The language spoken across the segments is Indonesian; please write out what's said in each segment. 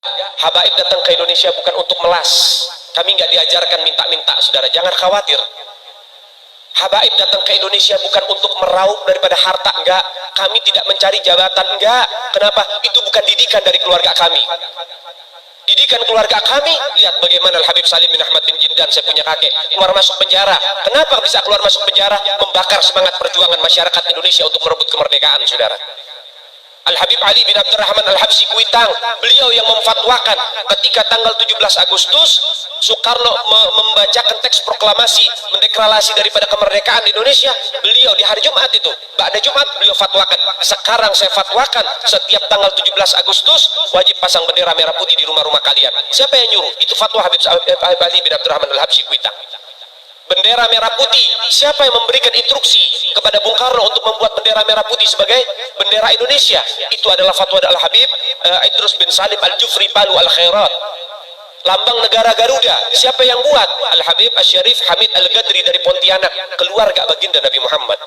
Habaib datang ke Indonesia bukan untuk melas. Kami nggak diajarkan minta-minta, saudara. Jangan khawatir. Habaib datang ke Indonesia bukan untuk meraup daripada harta, enggak. Kami tidak mencari jabatan, enggak. Kenapa? Itu bukan didikan dari keluarga kami. Didikan keluarga kami, lihat bagaimana Al-Habib Salim bin Ahmad bin Jindan, saya punya kakek, keluar masuk penjara. Kenapa bisa keluar masuk penjara? Membakar semangat perjuangan masyarakat Indonesia untuk merebut kemerdekaan, saudara. Al-Habib Ali bin Abdurrahman Al-Habsyi Kuitang, beliau yang memfatwakan ketika tanggal 17 Agustus Soekarno membacakan teks proklamasi mendeklarasi daripada kemerdekaan di Indonesia. Beliau di hari Jumat itu, pada Jumat beliau fatwakan, sekarang saya fatwakan setiap tanggal 17 Agustus wajib pasang bendera merah putih di rumah-rumah kalian. Siapa yang nyuruh? Itu fatwa Habib Ali bin Abdurrahman Al-Habsyi Kuitang. Bendera merah putih, siapa yang memberikan instruksi kepada Bung Karno untuk membuat bendera merah putih sebagai bendera Indonesia? Itu adalah fatwa Al-Habib Idrus bin Salim Al-Jufri Palu Al-Khairat. Lambang negara Garuda, siapa yang buat? Al-Habib Asy-Syarif Hamid Al-Gadri dari Pontianak, keluarga baginda Nabi Muhammad.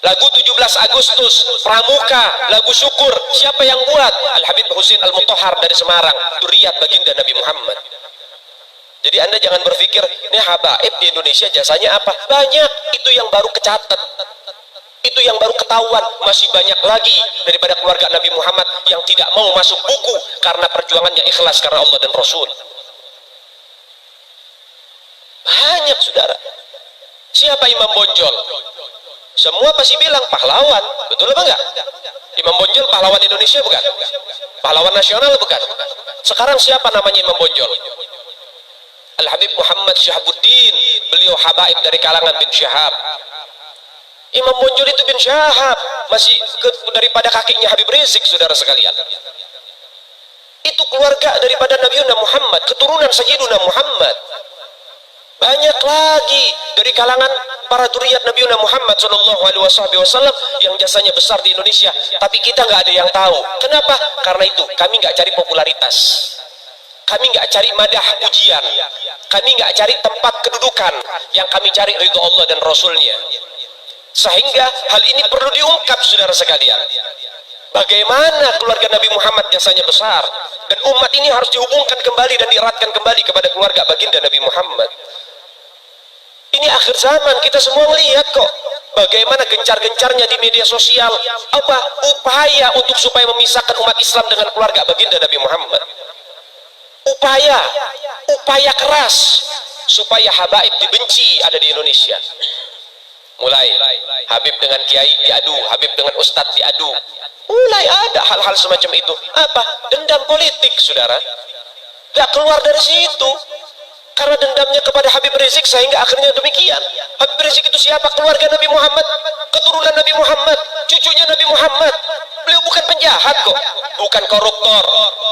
Lagu 17 Agustus Pramuka, lagu syukur, siapa yang buat? Al-Habib Husin Al-Mutahhar dari Semarang, dzurriyyah baginda Nabi Muhammad. Jadi Anda jangan berpikir, ini habaib di Indonesia jasanya apa? Banyak, itu yang baru kecatat. Itu yang baru ketahuan. Masih banyak lagi daripada keluarga Nabi Muhammad yang tidak mau masuk buku karena perjuangannya ikhlas karena Allah dan Rasul. Banyak, saudara. Siapa Imam Bonjol? Semua pasti bilang pahlawan. Betul apa enggak? Imam Bonjol pahlawan Indonesia bukan? Pahlawan nasional bukan? Sekarang siapa namanya Imam Bonjol? Al-Habib Muhammad Syahabuddin, beliau habaib dari kalangan bin Syahab. Imam Bonjol itu bin Syahab, masih daripada kakeknya Habib Rizik, saudara sekalian. Itu keluarga daripada Nabi Muhammad, keturunan Sayyiduna Muhammad. Banyak lagi dari kalangan para dzurriyyah Nabi Muhammad SAW yang jasanya besar di Indonesia, tapi kita nggak ada yang tahu. Kenapa? Karena itu kami nggak cari popularitas. Kami nggak cari madah pujian, kami nggak cari tempat kedudukan, yang kami cari ridho Allah dan Rasulnya. Sehingga hal ini perlu diungkap, saudara sekalian. Bagaimana keluarga Nabi Muhammad jasanya besar, dan umat ini harus dihubungkan kembali dan dieratkan kembali kepada keluarga baginda Nabi Muhammad. Ini akhir zaman, kita semua melihat kok bagaimana gencar-gencarnya di media sosial apa upaya untuk supaya memisahkan umat Islam dengan keluarga baginda Nabi Muhammad. Upaya keras supaya habaib dibenci ada di Indonesia. Mulai Habib dengan kiai diadu, Habib dengan ustadz diadu. Mulai ada hal-hal semacam itu. Apa? Dendam politik, saudara. Gak keluar dari situ. Karena dendamnya kepada Habib Rizik sehingga akhirnya demikian. Habib Rizik itu siapa? Keluarga Nabi Muhammad, keturunan Nabi Muhammad, cucunya Nabi Muhammad. Beliau bukan penjahat kok, bukan koruptor.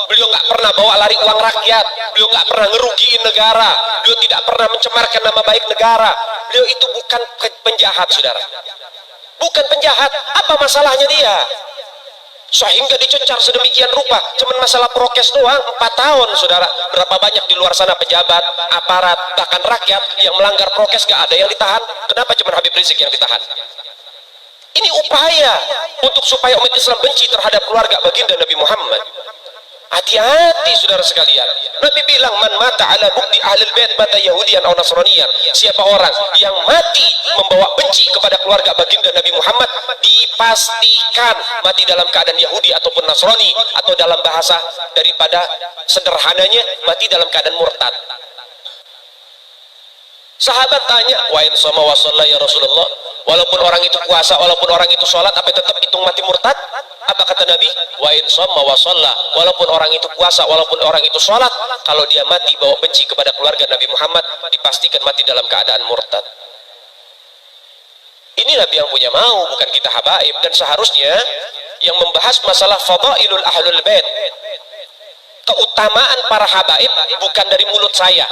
Beliau nggak pernah bawa lari uang rakyat. Beliau nggak pernah ngerugiin negara. Beliau tidak pernah mencemarkan nama baik negara. Beliau itu bukan penjahat, saudara. Bukan penjahat. Apa masalahnya dia? Sehingga dicecar sedemikian rupa, cuman masalah prokes doang 4 tahun, saudara. Berapa banyak di luar sana pejabat, aparat, bahkan rakyat yang melanggar prokes gak ada yang ditahan. Kenapa cuman Habib Rizik yang ditahan? Ini upaya untuk supaya umat Islam benci terhadap keluarga baginda Nabi Muhammad. Hati-hati, saudara sekalian. Nabi bilang, man mata ala bukti ahlul bait mata yahudiyan atau nasraniyan. Siapa orang yang mati membawa benci kepada keluarga baginda Nabi Muhammad, dipastikan mati dalam keadaan Yahudi ataupun Nasrani, atau dalam bahasa daripada sederhananya mati dalam keadaan murtad. Sahabat tanya, wa in sama wa shalla ya Rasulullah, walaupun orang itu puasa, walaupun orang itu sholat, apa tetap hitung mati murtad? Apa kata Nabi? Wa in sama wa shalla, walaupun orang itu puasa, walaupun orang itu sholat, kalau dia mati bawa benci kepada keluarga Nabi Muhammad, dipastikan mati dalam keadaan murtad. Ini Nabi yang punya mau, bukan kita habaib. Dan seharusnya yang membahas masalah fadailul ahlul bait, keutamaan para habaib, bukan dari mulut saya,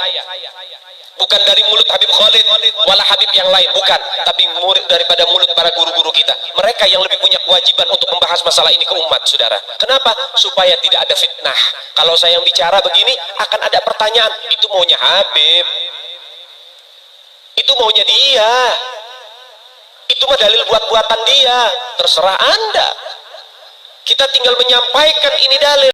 bukan dari mulut Habib Khalid wala Habib yang lain, bukan, tapi murid daripada mulut para guru-guru kita. Mereka yang lebih punya kewajiban untuk membahas masalah ini ke umat, saudara. Kenapa? Supaya tidak ada fitnah. Kalau saya yang bicara begini akan ada pertanyaan, itu maunya Habib, itu maunya dia, itu mah dalil buat-buatan dia. Terserah Anda, kita tinggal menyampaikan ini dalil.